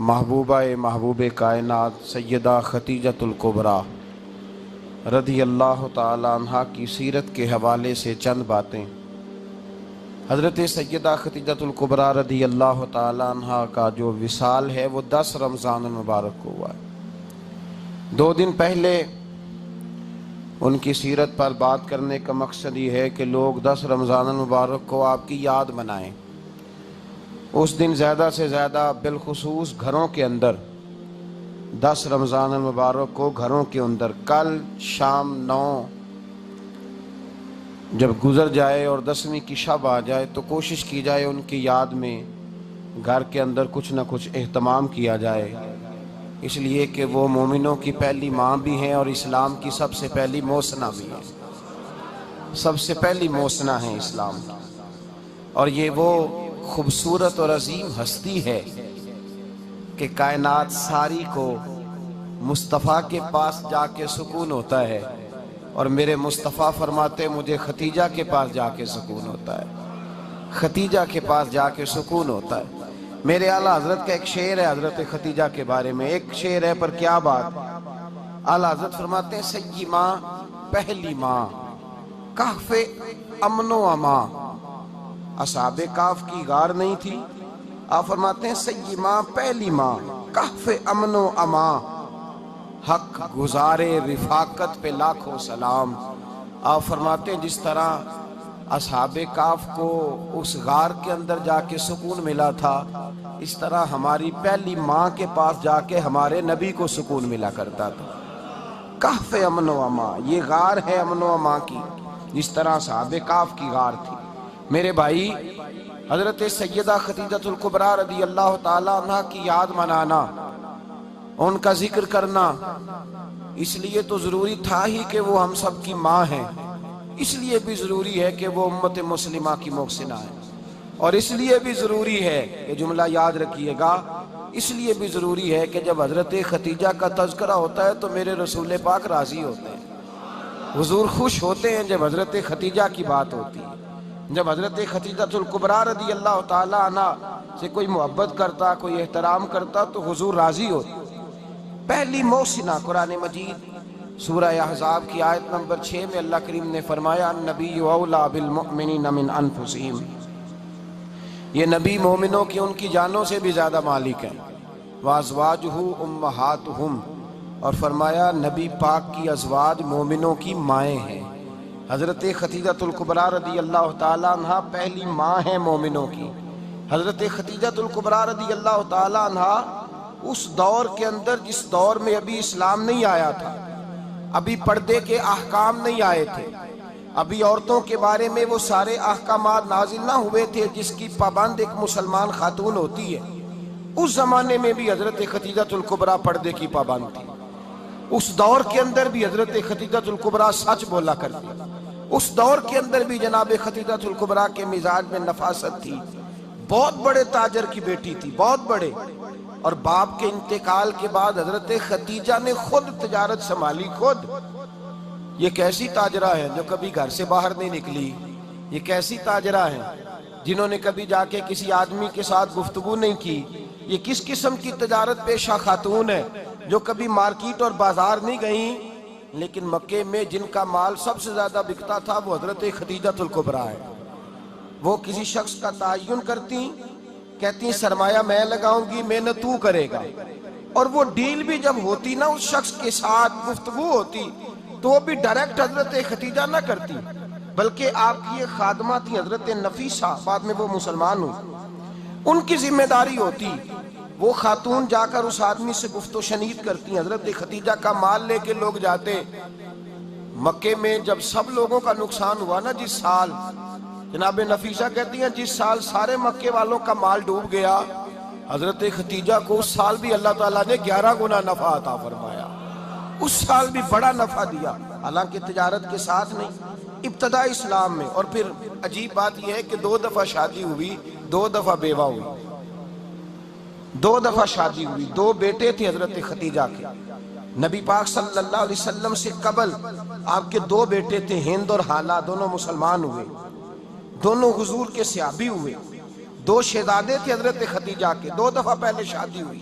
محبوبہ محبوب کائنات سیدہ خدیجۃ الکبریٰ رضی اللہ تعالی عنہا کی سیرت کے حوالے سے چند باتیں۔ حضرت سیدہ خدیجۃ الکبریٰ رضی اللہ تعالی عنہا کا جو وصال ہے وہ 10 رمضان المبارک کو ہوا ہے۔ 2 دن پہلے ان کی سیرت پر بات کرنے کا مقصد یہ ہے کہ لوگ 10 رمضان المبارک کو آپ کی یاد منائیں۔ اس دن زیادہ سے زیادہ بالخصوص گھروں کے اندر 10 رمضان المبارک کو گھروں کے اندر کل شام 9 جب گزر جائے اور 10ویں کی شب آ جائے تو کوشش کی جائے ان کی یاد میں گھر کے اندر کچھ نہ کچھ اہتمام کیا جائے، اس لیے کہ وہ مومنوں کی پہلی ماں بھی ہیں اور اسلام کی سب سے پہلی موسنا بھی ہیں، سب سے پہلی موسنا ہے اسلام کی۔ اور یہ وہ خوبصورت اور عظیم ہستی ہے کہ کائنات ساری کو مصطفیٰ کے پاس جا کے سکون ہوتا ہے، اور میرے مصطفیٰ فرماتے مجھے ختیجہ کے پاس جا کے سکون ہوتا ہے، ختیجہ کے پاس جا کے سکون ہوتا ہے۔ میرے اعلیٰ حضرت کا ایک شعر ہے حضرت ختیجہ کے بارے میں، ایک شعر ہے پر کیا بات۔ اعلیٰ حضرت فرماتے ہیں سیدی ماں پہلی ماں کہف امن و امان، اصحاب کہف کی غار نہیں تھی، آپ فرماتے ہیں سیدی ماں پہلی ماں کہف امن و امان، حق گزارے رفاقت پہ لاکھوں سلام۔ آپ فرماتے ہیں جس طرح اصحاب کہف کو اس غار کے اندر جا کے سکون ملا تھا، اس طرح ہماری پہلی ماں کے پاس جا کے ہمارے نبی کو سکون ملا کرتا تھا۔ کہف امن و امان، یہ غار ہے امن و امان کی، جس طرح اصحاب کہف کی غار تھی۔ میرے بھائی، حضرت سیدہ خدیجۃ الکبریٰ رضی اللہ تعالی عنہ کی یاد منانا، ان کا ذکر کرنا، اس لیے تو ضروری تھا ہی کہ وہ ہم سب کی ماں ہیں، اس لیے بھی ضروری ہے کہ وہ امت مسلمہ کی محسنہ ہے، اور اس لیے بھی ضروری ہے، یہ جملہ یاد رکھیے گا، اس لیے بھی ضروری ہے کہ جب حضرت ختیجہ کا تذکرہ ہوتا ہے تو میرے رسول پاک راضی ہوتے ہیں، حضور خوش ہوتے ہیں جب حضرت ختیجہ کی بات ہوتی ہے۔ جب حضرت خدیجۃ الکبریٰ رضی اللہ تعالی عنہ سے کوئی محبت کرتا، کوئی احترام کرتا تو حضور راضی ہوتے۔ پہلی محسنہ، قرآن مجید سورہ احزاب کی آیت نمبر 6 میں اللہ کریم نے فرمایا النبی اولیٰ بالمؤمنین من انفسہم، یہ نبی مومنوں کی ان کی جانوں سے بھی زیادہ مالک ہیں، وازواجہ امہاتہم، اور فرمایا نبی پاک کی ازواج مومنوں کی مائیں ہیں۔ حضرت خدیجۃ الکبریٰ رضی اللہ تعالی عنہ پہلی ماں ہیں مومنوں کی۔ حضرت خدیجۃ الکبریٰ رضی اللہ تعالی عنہ اس دور کے اندر جس دور میں ابھی اسلام نہیں آیا تھا، ابھی پردے کے احکام نہیں آئے تھے، ابھی عورتوں کے بارے میں وہ سارے احکامات نازل نہ ہوئے تھے جس کی پابند ایک مسلمان خاتون ہوتی ہے، اس زمانے میں بھی حضرت خدیجۃ الکبریٰ پردے کی پابند تھی۔ اس دور کے اندر بھی حضرت خدیجۃ الکبریٰ سچ بولا کرتی، اس دور کے اندر بھی جناب خدیجۃ الکبریٰ کے مزاج میں نفاست تھی، بہت بڑے تاجر کی بیٹی تھی، بہت بڑے، اور باپ کے انتقال کے بعد حضرت خدیجہ نے خود تجارت سنبھالی، خود۔ یہ کیسی تاجرہ ہے جو کبھی گھر سے باہر نہیں نکلی، یہ کیسی تاجرہ ہے جنہوں نے کبھی جا کے کسی آدمی کے ساتھ گفتگو نہیں کی، یہ کس قسم کی تجارت پیشہ خاتون ہے جو کبھی مارکیٹ اور بازار نہیں گئیں، لیکن مکے میں جن کا مال سب سے زیادہ بکتا تھا وہ حضرت خدیجۃ الکبریٰ ہے۔ وہ کسی شخص کا تعین کرتی، کہتی سرمایہ میں لگاؤں گی، محنت تو کرے گا، اور وہ ڈیل بھی جب ہوتی نا، اس شخص کے ساتھ گفتگو ہوتی تو وہ بھی ڈائریکٹ حضرت خدیجہ نہ کرتی، بلکہ آپ کی یہ خادمہ تھی حضرت نفیسہ، بعد میں وہ مسلمان ہوئی، ان کی ذمہ داری ہوتی، وہ خاتون جا کر اس آدمی سے گفت و شنید کرتی۔ حضرت خدیجہ کا مال لے کے لوگ جاتے مکے میں، جب سب لوگوں کا نقصان ہوا نا جس سال، جناب نفیسہ کہتی ہیں جس سال سارے مکے والوں کا مال ڈوب گیا، حضرت خدیجہ کو اس سال بھی اللہ تعالیٰ نے 11 گنا نفع عطا فرمایا، اس سال بھی بڑا نفع دیا، حالانکہ تجارت کے ساتھ نہیں، ابتدا اسلام میں۔ اور پھر عجیب بات یہ ہے کہ 2 دفعہ شادی ہوئی، 2 دفعہ بیوہ ہوئی، 2 دفعہ شادی ہوئی، 2 بیٹے تھے حضرت خدیجہ کے۔ نبی پاک صلی اللہ علیہ وسلم سے قبل آپ کے 2 بیٹے تھے، ہند اور حالہ، دونوں مسلمان ہوئے، دونوں حضور کے صحابی ہوئے، 2 شہزادے تھے حضرت خدیجہ کے، 2 دفعہ پہلے شادی ہوئی۔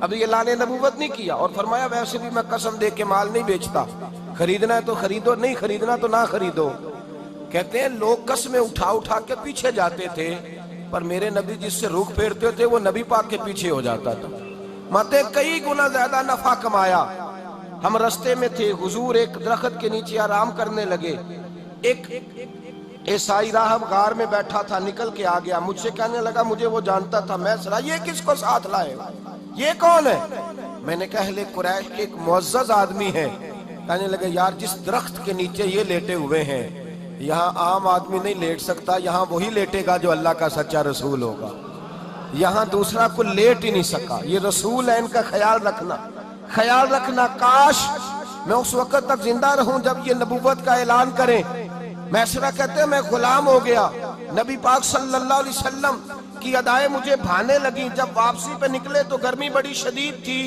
ابھی اعلان نبوت نہیں کیا، اور فرمایا ویسے بھی میں قسم دے کے مال نہیں بیچتا، خریدنا ہے تو خریدو، نہیں خریدنا تو نہ خریدو۔ کہتے ہیں لوگ قسمیں اٹھا اٹھا کے پیچھے جاتے تھے، پر میرے نبی جس سے رخ پھیرتے تھے وہ نبی پاک کے پیچھے ہو جاتا تھا۔ ماتے کئی گنا زیادہ نفع کمایا۔ ہم رستے میں تھے، حضور ایک درخت کے نیچے آرام کرنے لگے، ایک عیسائی راہب غار میں بیٹھا تھا، نکل کے آ گیا، مجھ سے کہنے لگا مجھے وہ جانتا تھا، میں سنا یہ کس کو ساتھ لائے، یہ کون ہے؟ میں نے کہا اہل قریش کے ایک معزز آدمی ہے۔ کہنے لگے یار جس درخت کے نیچے یہ لیٹے ہوئے ہیں یہاں عام آدمی نہیں لیٹ سکتا، یہاں وہی لیٹے گا جو اللہ کا سچا رسول ہوگا، یہاں دوسرا کو لیٹ ہی نہیں سکا، یہ رسول ہے، ان کا خیال رکھنا۔ کاش میں اس وقت تک زندہ رہوں جب یہ نبوت کا اعلان کریں۔ میسرہ کہتے ہیں میں غلام ہو گیا، نبی پاک صلی اللہ علیہ وسلم کی ادائیں مجھے بھانے لگیں۔ جب واپسی پہ نکلے تو گرمی بڑی شدید تھی،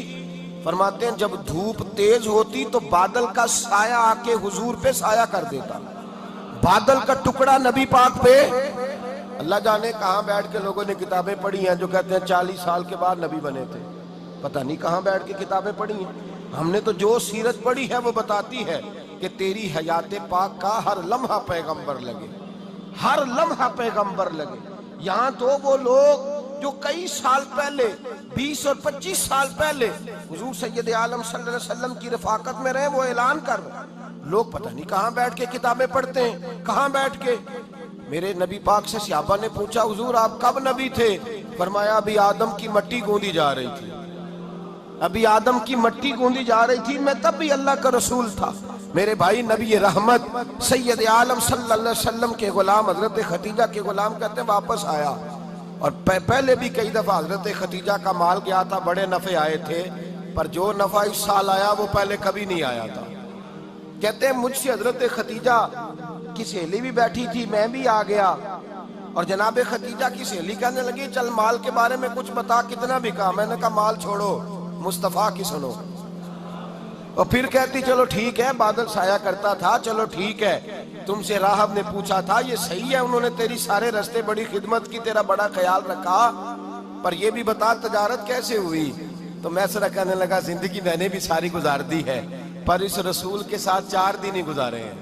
فرماتے ہیں جب دھوپ تیز ہوتی تو بادل کا سایہ آ کے حضور پہ سایہ کر دیتا، بادل کا ٹکڑا نبی پاک پہ۔ اللہ جانے کہاں بیٹھ کے لوگوں نے کتابیں پڑھی ہیں جو کہتے ہیں 40 سال کے بعد نبی بنے تھے، پتہ نہیں کہاں بیٹھ کے کتابیں پڑھی ہیں۔ ہم نے تو جو سیرت پڑھی ہے وہ بتاتی ہے کہ تیری حیات پاک کا ہر لمحہ پیغمبر لگے، ہر لمحہ پیغمبر لگے۔ یہاں تو وہ لوگ جو کئی سال پہلے 20 اور 25 سال پہلے حضور سید عالم صلی اللہ علیہ وسلم کی رفاقت میں رہے وہ اعلان کر رہے، لوگ پتہ نہیں کہاں بیٹھ کے کتابیں پڑھتے ہیں، کہاں بیٹھ کے۔ میرے نبی پاک سے صحابہ نے پوچھا حضور آپ کب نبی تھے؟ فرمایا ابھی آدم کی مٹی گوندی جا رہی تھی، ابھی آدم کی مٹی گوندی جا رہی تھی، میں تب بھی اللہ کا رسول تھا۔ میرے بھائی نبی رحمت سید عالم صلی اللہ علیہ وسلم کے غلام حضرت خدیجہ کے غلام کہتے ہیں واپس آیا، اور پہلے بھی کئی دفعہ حضرت خدیجہ کا مال گیا تھا، بڑے نفع آئے تھے، پر جو نفع اس سال آیا وہ پہلے کبھی نہیں آیا تھا۔ کہتے ہیں مجھ سے حضرت خدیجہ کی سہیلی بھی بیٹھی تھی، میں بھی آ گیا، اور جناب خدیجہ کی سہیلی کہنے لگی چل مال کے بارے میں کچھ بتا کتنا بکا؟ میں نے کہا مال چھوڑو مصطفیٰ کی سنو، اور پھر کہتی چلو ٹھیک ہے بادل سایہ کرتا تھا، چلو ٹھیک ہے، تم سے راہب نے پوچھا تھا یہ صحیح ہے، انہوں نے تیری سارے رستے بڑی خدمت کی، تیرا بڑا خیال رکھا، پر یہ بھی بتا تجارت کیسے ہوئی؟ تو میں سرا کہنے لگا زندگی میں نے بھی ساری گزار دی ہے، پر اس رسول کے ساتھ 4 دن ہی گزارے ہیں،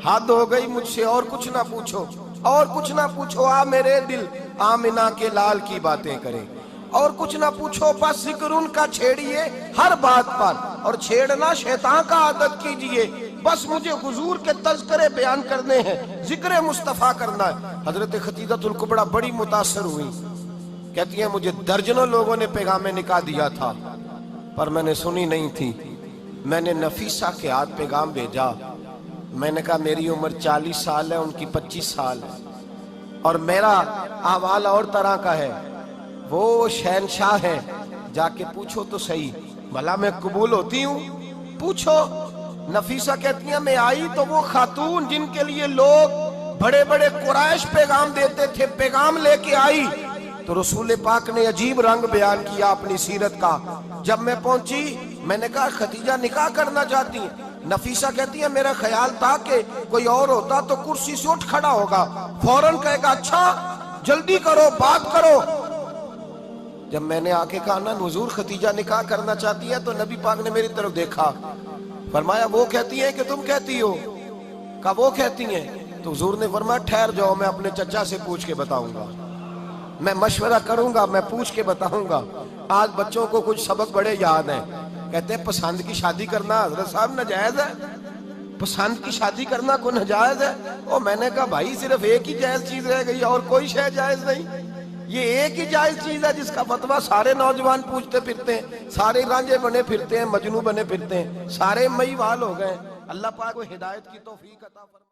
حد ہو گئی مجھ سے، اور کچھ نہ پوچھو، اور کچھ نہ پوچھو، آ میرے دل آمنہ کے لال کی باتیں کریں، اور کچھ نہ پوچھو، بس ذکر ان کا چھیڑیے ہر بات پر، اور چھیڑنا شیطان کا عادت کیجئے، بس مجھے حضور کے تذکرے بیان کرنے ہیں، ذکر مصطفیٰ کرنا ہے۔ حضرت خدیجہ الکبریٰ بڑی متاثر ہوئی، کہتی ہیں مجھے درجنوں لوگوں نے پیغام نکاح دیا تھا پر میں نے سنی نہیں تھی، میں نے نفیسہ کے ہاتھ پیغام بھیجا، میں نے کہا میری عمر 40 سال ہے، ان کی 25 سال ہے، اور میرا احوال اور طرح کا ہے، وہ شہنشاہ ہے، جا کے پوچھو تو صحیح بھلا میں قبول ہوتی ہوں، پوچھو۔ نفیسہ کہتی ہیں میں آئی تو وہ خاتون جن کے لیے لوگ بڑے بڑے قریش پیغام دیتے تھے پیغام لے کے آئی، تو رسول پاک نے عجیب رنگ بیان کیا اپنی سیرت کا۔ جب میں پہنچی میں نے کہا خدیجہ نکاح کرنا چاہتی ہیں؟ نفیسہ کہتی ہے میرا خیال تھا کہ کوئی اور ہوتا تو کرسی سے اٹھ کھڑا ہوگا، فوراً کہے گا اچھا جلدی کرو بات کرو۔ جب میں نے آ کے کہا نا حضور خدیجہ نکاح کرنا چاہتی ہے، تو نبی پاک نے میری طرف دیکھا، فرمایا وہ کہتی ہیں کہ تم کہتی ہو؟ کہا وہ کہتی ہیں، تو حضور نے فرمایا ٹھہر جاؤ میں اپنے چچا سے پوچھ کے بتاؤں گا، میں مشورہ کروں گا، میں پوچھ کے بتاؤں گا۔ آج بچوں کو کچھ سبق بڑے یاد ہیں، کہتے ہیں پسند کی شادی کرنا حضرت صاحب ناجائز ہے، پسند کی شادی کرنا کوئی ناجائز ہے؟ اور میں نے کہا بھائی صرف ایک ہی جائز چیز رہ گئی اور کوئی شے جائز نہیں، یہ ایک ہی جائز چیز ہے جس کا فتویٰ سارے نوجوان پوچھتے پھرتے ہیں، سارے رانجے بنے پھرتے ہیں، مجنوں بنے پھرتے ہیں، سارے مئی وال ہو گئے۔ اللہ پاک کو ہدایت کی توفیق عطا فرمائے۔